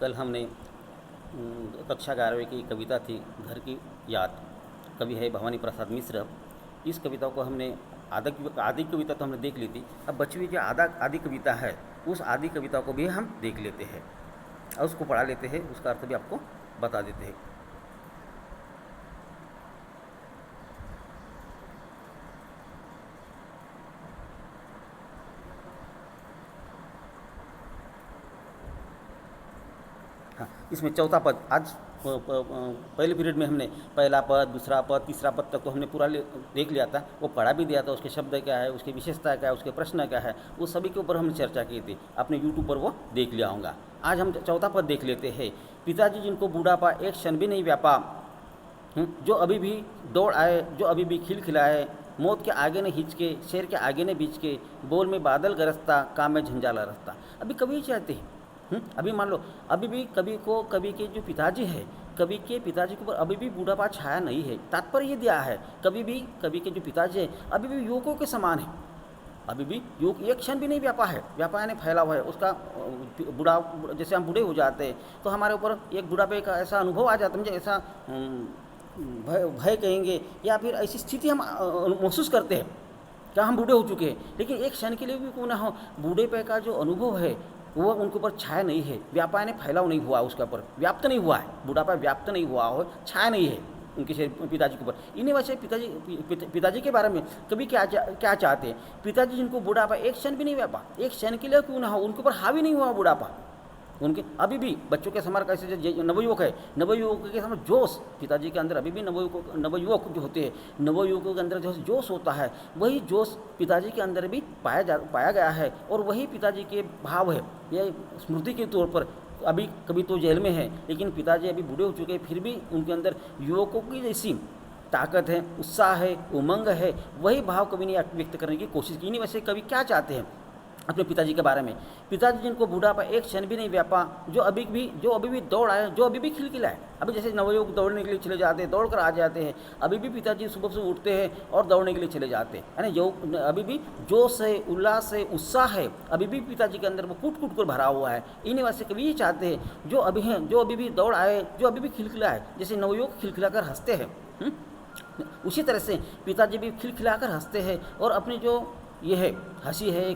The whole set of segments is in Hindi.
कल हमने कक्षा 11वीं की कविता थी घर की याद। कवि है भवानी प्रसाद मिश्र। इस कविता को हमने आदि कविता तो हमने देख ली थी। अब बची हुई जो आदि कविता है उस आदि कविता को भी हम देख लेते हैं और उसको पढ़ा लेते हैं, उसका अर्थ भी आपको बता देते हैं। हाँ, इसमें चौथा पद आज पहले पीरियड में हमने पहला पद, दूसरा पद, तीसरा पद तक तो हमने पूरा देख लिया था, वो पढ़ा भी दिया था। उसके शब्द क्या है, उसकी विशेषता क्या है, उसके प्रश्न क्या है, वो सभी के ऊपर हमने चर्चा की थी। अपने यूट्यूब पर वो देख लिया होगा। आज हम चौथा पद देख लेते हैं। पिताजी जिनको बूढ़ापा एक क्षण भी नहीं व्यापा, जो अभी भी दौड़ आए, जो अभी भी खिलखिलाए, मौत के आगे न हिचके, शेर के आगे न बीच के, बोल में बादल गरजता, काम में झंझाला रखता। अभी कवि चाहते हैं, अभी मान लो अभी भी कवि के जो पिताजी है, कवि के पिताजी के ऊपर अभी भी बूढ़ापा छाया नहीं है। तात्पर्य ये दिया है कवि के जो पिताजी है अभी भी युवकों के समान है। अभी भी युवक एक क्षण भी नहीं व्यापा है, व्यापा यानी फैला हुआ है उसका। बूढ़ा जैसे हम बूढ़े हो जाते हैं तो हमारे ऊपर एक बुढ़ापे का ऐसा अनुभव आ जाता है, मुझे ऐसा भय कहेंगे या फिर ऐसी स्थिति हम महसूस करते हैं क्या हम बूढ़े हो चुके हैं। लेकिन एक क्षण के लिए भी क्यों ना हो, बूढ़ेपे का जो अनुभव है वो उनके ऊपर छाया नहीं है। व्यापा यानी फैलाव नहीं हुआ, उसके ऊपर व्याप्त नहीं हुआ है, बुढ़ापा व्याप्त नहीं हुआ हो, छाया नहीं है उनके पिताजी के ऊपर। इन्हीं वजह से पिताजी के बारे में कभी क्या चाहते हैं, पिताजी जिनको बुढ़ापा एक क्षण भी नहीं व्यापा, एक क्षण के लिए क्यों ना हो, उनके ऊपर हावी नहीं हुआ बुढ़ापा। उनके अभी भी बच्चों के समान कैसे जो नवयुवक है, नवयुवक के समान जोश पिताजी के अंदर अभी भी नवयुवक जो होते हैं, नवयुवकों के अंदर जो जोश होता है वही जोश पिताजी के अंदर भी पाया गया है। और वही पिताजी के भाव है। यह स्मृति के तौर पर अभी कभी तो जेल में है, लेकिन पिताजी अभी बूढ़े हो चुके हैं, फिर भी उनके अंदर युवकों की जैसी ताकत है, उत्साह है, उमंग है। वही भाव कवि ने व्यक्त करने की कोशिश की। नहीं वैसे कवि क्या चाहते हैं अपने पिताजी के बारे में, पिताजी जिनको बूढ़ापा एक क्षण भी नहीं व्यापा, जो अभी भी दौड़ आए, जो अभी भी खिलखिलाए। अभी जैसे नवयुवक दौड़ने के लिए चले जाते हैं, दौड़ कर आ जाते हैं, अभी भी पिताजी सुबह से उठते हैं और दौड़ने के लिए चले जाते हैं, यानी जो अभी भी जोश है, उल्लास है, उत्साह है, अभी भी पिताजी के अंदर वो कूट कर भरा हुआ है। इन्हीं वजह से कभी ये चाहते हैं जो अभी भी दौड़ आए, जो अभी भी खिलखिलाए, जैसे नवयुवक खिलखिलाकर हंसते हैं, उसी तरह से पिताजी भी खिलखिलाकर हंसते हैं। और अपनी जो ये है हंसी है,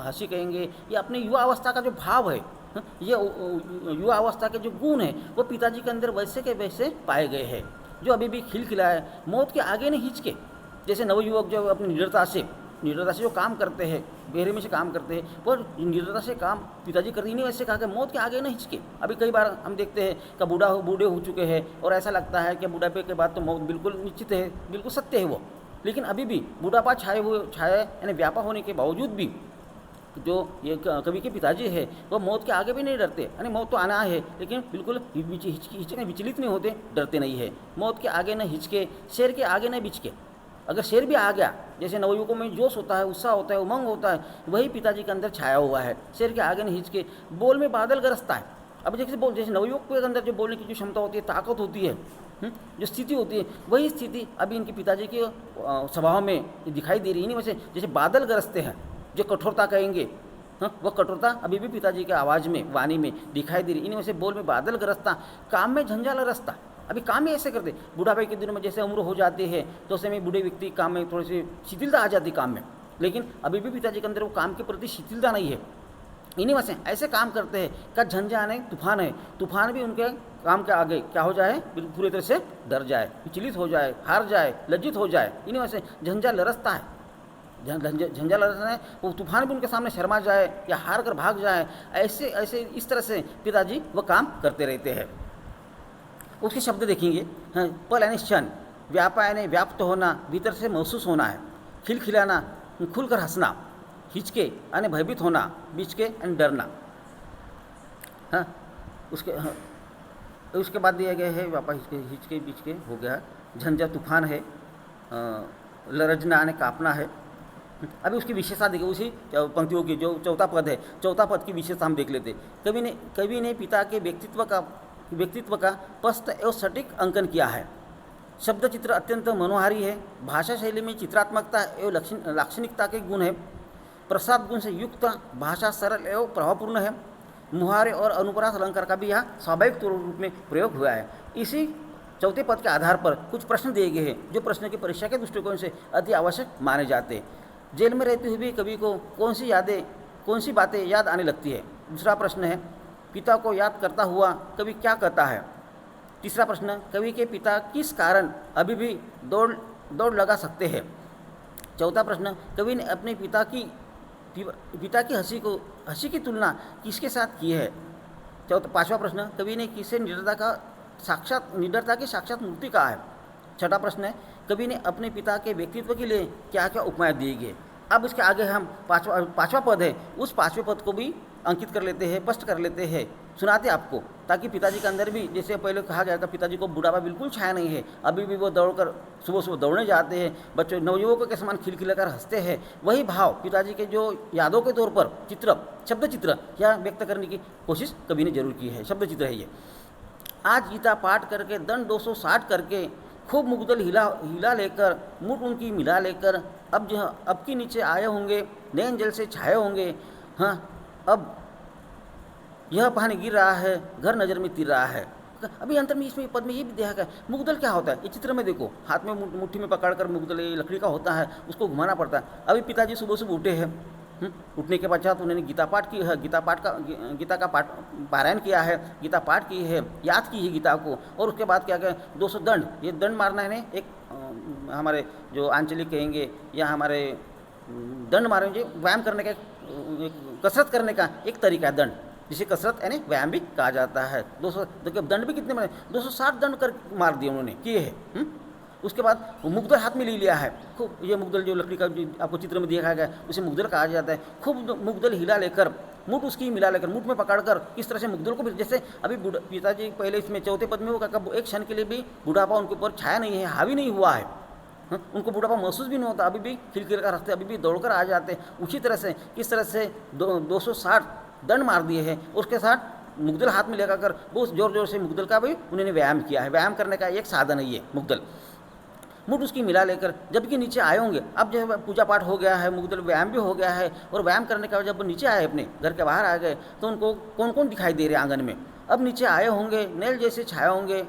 हंसी कहेंगे, ये अपने युवा अवस्था का जो भाव है, ये युवा अवस्था के जो गुण हैं वो पिताजी के अंदर वैसे के वैसे पाए गए हैं। जो अभी भी खिलखिलाए, मौत के आगे नहीं हिचके, जैसे नवयुवक जो अपनी निडरता से जो काम करते हैं, बेरहमी से काम करते हैं, वो निडरता से काम पिताजी करते नहीं। वैसे कहा कि मौत के आगे नहीं हिचके। अभी कई बार हम देखते हैं कि बूढ़े हो चुके हैं और ऐसा लगता है कि बुढ़ापे के बाद तो मौत बिल्कुल निश्चित है, बिल्कुल सत्य है वो। लेकिन अभी भी बुढ़ापा छाया यानी व्यापा होने के बावजूद भी जो ये कवि के पिताजी है वो मौत के आगे भी नहीं डरते, यानी मौत तो आना है लेकिन बिल्कुल विचलित नहीं होते, डरते नहीं है। मौत के आगे न हिचके, शेर के आगे न बिचके। अगर शेर भी आ गया, जैसे नवयुवकों में जोश होता है, उत्साह होता है, उमंग होता है, वही पिताजी के अंदर छाया हुआ है। शेर के आगे न हिचके, बोल में बादल गरजता है। अब जैसे नवयुवक के अंदर जो बोलने की जो क्षमता होती है, ताकत होती है, जो स्थिति होती है, वही स्थिति अभी इनके पिताजी के स्वभाव में दिखाई दे रही है। नहीं वैसे जैसे बादल गरजते हैं, जो कठोरता कहेंगे, वह कठोरता अभी भी पिताजी के आवाज़ में, वाणी में दिखाई दे रही। इन्हीं वैसे बोल में बादल गरजता, काम में झंझाला रसता। अभी काम ही ऐसे करते, बुढ़ापे के दिनों में जैसे उम्र हो जाती है तो उस समय बूढ़े व्यक्ति काम में थोड़ी सी शिथिलता आ जाती काम में, लेकिन अभी भी पिताजी के अंदर वो काम के प्रति शिथिलता नहीं है। इन्हीं वजह से ऐसे काम करते हैं का झंझा नहीं तूफान है, तूफान भी उनके काम के आगे क्या हो जाए, पूरी तरह से डर जाए, विचलित हो जाए, हार जाए, लज्जित हो जाए। इन्हीं वजह से झंझा लरसता है, झंझा लरसना है, वो तूफान भी उनके सामने शर्मा जाए या हार कर भाग जाए। ऐसे इस तरह से पिताजी वह काम करते रहते हैं। उसके शब्द देखेंगे, पल यानी क्षण, व्यापा यानी व्याप्त होना, भीतर से महसूस होना है, खिलखिलाना, खुलकर हंसना, हिचके यानी भयभीत होना, बिचके यानी डरना। हाँ, उसके बाद दिया गया है व्यापा हिचके बिचके हो गया, झंझा तूफान है, लरजना यानी कांपना है। अभी उसकी विशेषता देखिए, उसी पंक्तियों की जो चौथा पद है, चौथा पद की विशेषता हम देख लेते। कवि ने पिता के व्यक्तित्व का स्पष्ट एवं सटीक अंकन किया है। शब्द चित्र अत्यंत मनोहारी है, भाषा शैली में चित्रात्मकता एवं लाक्षणिकता के गुण है, प्रसाद गुण से युक्त भाषा सरल एवं प्रभावपूर्ण है, मुहावरे और अनुप्रास अलंकार का भी यहाँ स्वाभाविक रूप में प्रयोग हुआ है। इसी चौथे पद के आधार पर कुछ प्रश्न दिए गए हैं जो प्रश्न की परीक्षा के दृष्टिकोण से अति आवश्यक माने जाते हैं। जेल में रहते हुए भी कवि को कौन सी बातें याद आने लगती है। दूसरा प्रश्न है, पिता को याद करता हुआ कवि क्या कहता है। तीसरा प्रश्न, कवि के पिता किस कारण अभी भी दौड़ लगा सकते हैं। चौथा प्रश्न, कवि ने अपने पिता की हंसी की तुलना किसके साथ की है। पांचवा प्रश्न, कवि ने किसे निडरता की साक्षात मूर्ति कहा है। छठा प्रश्न है, कवि ने अपने पिता के व्यक्तित्व के लिए क्या क्या उपमाएं दिए गए। अब इसके आगे हम पांचवा पद है, उस पांचवें पद को भी अंकित कर लेते हैं, स्पष्ट कर लेते हैं, सुनाते आपको, ताकि पिताजी के अंदर भी, जैसे पहले कहा गया था, पिताजी को बुढ़ापा बिल्कुल छाया नहीं है, अभी भी वो दौड़कर सुबह दौड़ने जाते हैं, बच्चों नवयुवकों के समान खिलखिलाकर हंसते हैं। वही भाव पिताजी के जो यादों के तौर पर शब्द चित्र या व्यक्त करने की कोशिश कवि ने जरूर की है। शब्द चित्र है ये। आज गीता पाठ करके दंड 260 करके खूब मुग्दल हिला लेकर मुठ उनकी मिला लेकर अब की नीचे आए होंगे, नैन जल से छाए होंगे। हाँ, अब यह पानी गिर रहा है, घर नज़र में तिर रहा है। अभी अंतर में इसमें पद में ये भी देखा है, मुग्दल क्या होता है ये चित्र में देखो, हाथ में मुट्ठी में पकड़कर मुग्दल ये लकड़ी का होता है, उसको घुमाना पड़ता है। अभी पिताजी सुबह उठे हैं, उठने के पश्चात उन्होंने गीता का पारायण किया है, गीता पाठ की है, याद की है गीता को, और उसके बाद क्या क्या 200 दंड, ये दंड मारना है एक हमारे जो आंचलिक कहेंगे या हमारे दंड मारेंगे, व्यायाम करने का कसरत करने का एक तरीका है दंड, जिसे कसरत यानी व्यायाम भी कहा जाता है। 200 देखिए दंड भी कितने मारे, 260 दंड कर मार दिए उन्होंने, किए हैं। उसके बाद मुग्दल हाथ में ले लिया है, खूब ये मुग्दल जो लकड़ी का जो आपको चित्र में देखा गया है उसे मुग्दल कहा जाता है। खूब मुग्दल हिला लेकर मुठ उसकी मिला लेकर मुठ में पकड़कर किस तरह से मुग्दल को भी, जैसे अभी पिताजी पहले इसमें चौथे पद में वो कहा एक क्षण के लिए भी बुढ़ापा उनके ऊपर छाया नहीं है, हावी नहीं हुआ है, उनको बुढ़ापा महसूस भी नहीं होता, अभी भी खिलखिल कर हंसते, अभी भी दौड़कर आ जाते। उसी तरह से किस तरह से 260 दंड मार दिए हैं, उसके साथ मुग्दल हाथ में लेकर बहुत जोर से मुग्दल का भी उन्होंने व्यायाम किया है। व्यायाम करने का एक साधन है ये मुग्दल। मुठ उसकी मिला लेकर जबकि नीचे आए होंगे, अब जब पूजा पाठ हो गया है, मुग्दल व्यायाम भी हो गया है, और व्यायाम करने के बाद जब नीचे आए, अपने घर के बाहर आ गए, तो उनको कौन कौन दिखाई दे रहे आंगन में। अब नीचे आए होंगे, नेल जैसे छाए होंगे,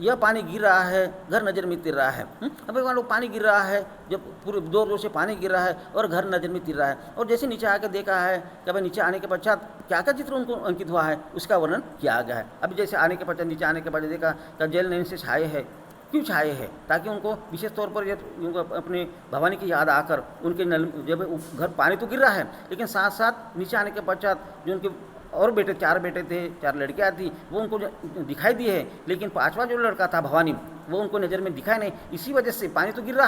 यह पानी गिर रहा है, घर नज़र में तिर रहा है। अब मान लो पानी गिर रहा है, जब पूरे जोर से पानी गिर रहा है और घर नज़र में तिर रहा है, और जैसे नीचे आकर देखा है कि भाई नीचे आने के पश्चात क्या क्या चित्र उनको अंकित हुआ है, उसका वर्णन किया गया है। अभी जैसे आने के पश्चात, नीचे आने के बाद देखा कि जेल नैन से छाए है, क्यों छाए हैं, ताकि उनको विशेष तौर पर उनको अपने भवानी की याद आकर उनके जब घर पानी तो गिर रहा है, लेकिन साथ साथ नीचे आने के पश्चात जो उनके और चार बेटे थे, 4 लड़कियाँ थी, वो उनको दिखाई दी है, लेकिन 5वां जो लड़का था भवानी, वो उनको नज़र में दिखाई नहीं। इसी वजह से पानी तो गिर रहा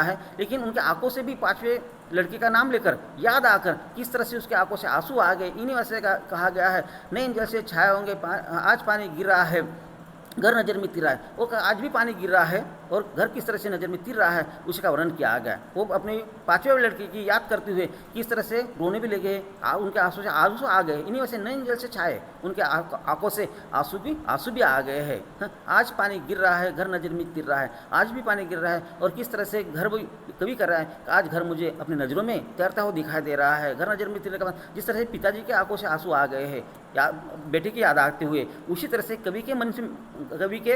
है, लेकिन उनके आंखों से भी 5वें लड़की का नाम लेकर याद आकर किस तरह से उसके आंखों से आंसू आ गए। इन्हीं वजह से कहा गया है, नैन जल से छाए होंगे, आज पानी गिर रहा है, घर नज़र में तिर रहा है। वो आज भी पानी गिर रहा है और घर किस तरह से नज़र में तिर रहा है, उसका वर्णन किया गया। वो अपनी 5वें लड़की की याद करते हुए किस तरह से रोने भी लगे, उनके आंसू से आंसू आ गए। इन्हीं वजह से नैन जल से छाए, उनके आंखों से आंसू भी आ गए हैं। आज पानी गिर रहा है, घर नज़र में तिर रहा है, आज भी पानी गिर रहा है, और किस तरह से घर वो कवि कर रहा है, आज घर मुझे अपनी नज़रों में तैरता हुआ दिखाई दे रहा है। घर नज़र में तिरने के बाद जिस तरह से पिताजी के आंखों से आंसू आ गए हैं, बेटे की याद आते हुए, उसी तरह से कवि के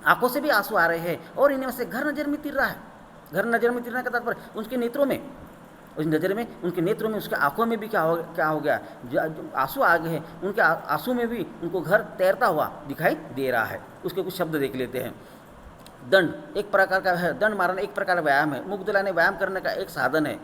आंखों से भी आंसू आ रहे हैं, और इन्हीं से घर नज़र में तिर रहा है। घर नज़र में तिरने का तात्पर्य उनके नेत्रों में, उस नज़र में, उनके नेत्रों में, उसके आंखों में भी क्या हो गया, आंसू आ गए हैं, उनके आंसू में भी उनको घर तैरता हुआ दिखाई दे रहा है। उसके कुछ शब्द देख लेते हैं। दंड एक प्रकार का है, दंड मारना एक प्रकार का व्यायाम है, मुग्दला ने व्यायाम करने का एक साधन है।